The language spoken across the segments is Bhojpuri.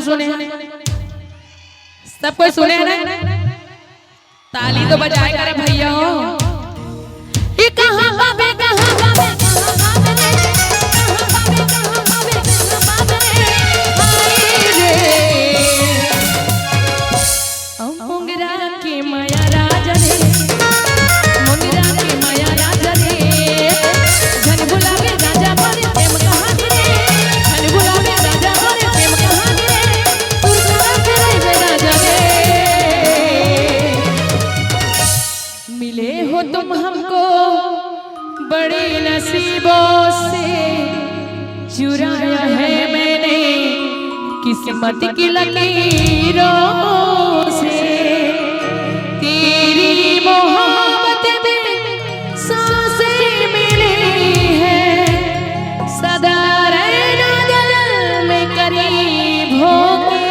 सुने हैं? सब कोई सुने हैं ना? ताली तो बजाए करे भैया हो। ये कहाँ बाबे कहाँ बाबे कहाँ बाबे रे, कहाँ बाबे कहाँ बाबे हाय रे। मोंगरा के माया राजा रे, मोंगरा के माया राजा रे, धन बुलावे राजा मारे प्रेम कहानी रे, धन बुलावे राजा मारे प्रेम कहानी रे, तुरसा करे राजा रे। मिले हो तुम हमको बड़े नसीबों से, चुराया है मैंने किस्मत की लकीरों से, तेरी मोहब्बत में सांसें मिली है, सदा रहना दिल में करीब होके।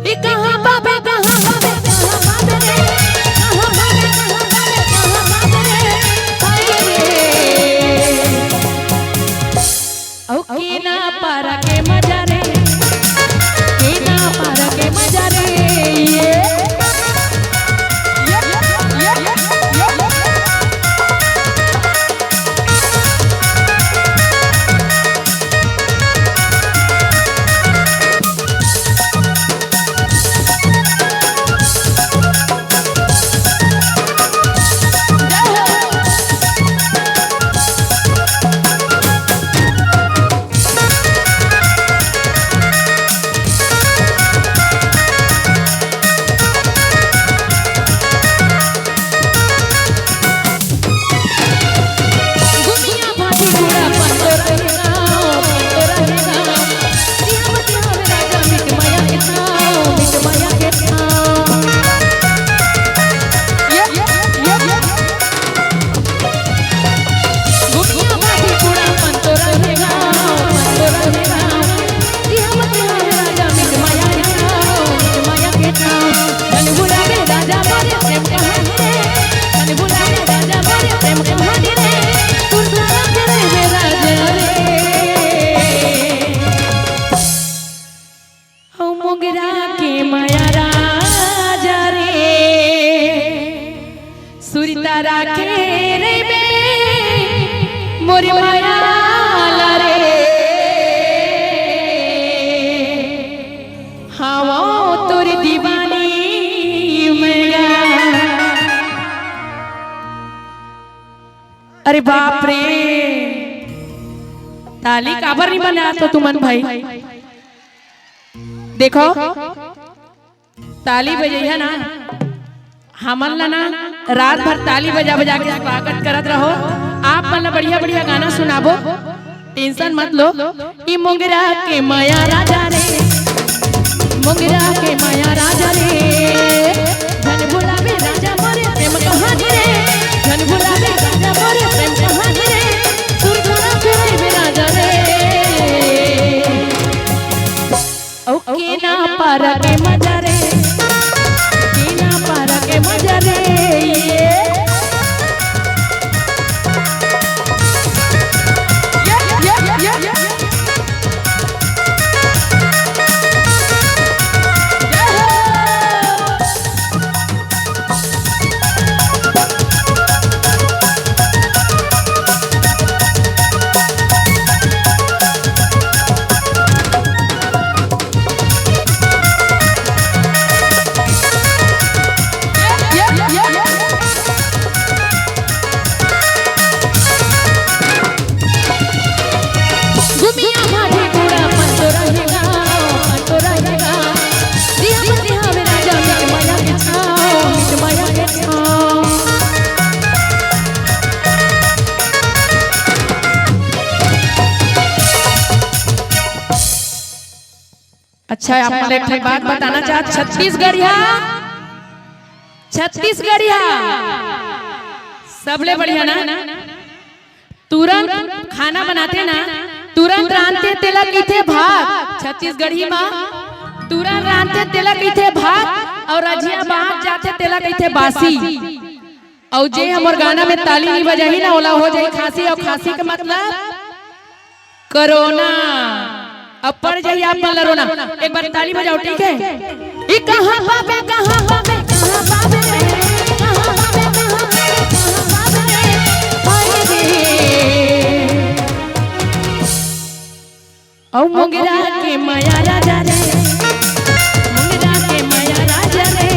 ये कहाँ बाबे कहाँ बाबे कहाँ बाबे रे, कहाँ बाबे कहाँ बाबे कहाँ बाबे रे हाय रे। औ के ना पारा के मजा रे, के ना पारा के मजा रे ये। अरे बाप रे, ताली काबर नहीं बना तो तुमन भाई। देखो ताली बजैया ना, हमन ला ना रात भर ताली बजा बजा के स्वागत करत रहो। आप मन बढ़िया बढ़िया गाना सुनाबो, टेंशन मत लो। ई मोंगरा के माया राजा रे, मोंगरा के माया राजा रे, धन बुलावे राजा मारे प्रेम कहानी रे, धन बुलावे राजा मारे प्रेम कहानी रे, तुरसा करे राजा रे। ओ के ना पारा के मजा रे, के ना पारा के मजा रे ये। अच्छा आप मुझे एक बात बताना चाहते, छत्तीसगढ़िया सबले बढ़िया ना, तुरंत खाना बनाते ना, तुरंत रांधते तेला कीथे भात। छत्तीसगढ़ी माँ तुरंत रांधते तेला कीथे भात, और अजिया बाहर जाते तेला कीथे बासी। और जे हमर गाना में ताली नहीं बजाही ना, ओला हो जाए खांसी, और खांसी का मतलब कोरोना। अब पढ़ जाइए आप मन रोना। एक बार ताली बजाओ, ठीक है? ई कहां पावे कहां पावे कहां पावे कहां पावे कहां पावे रे औ मोगरा के माया राजा रे, मोगरा के माया राजा रे।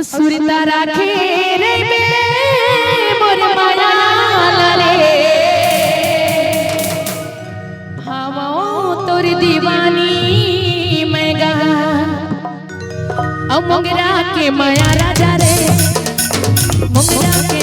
सुरता राखे रे मोर माया लाले भावो तोर दीवानी मैं गा औ मोगरा के माया राजा रे, मोगरा के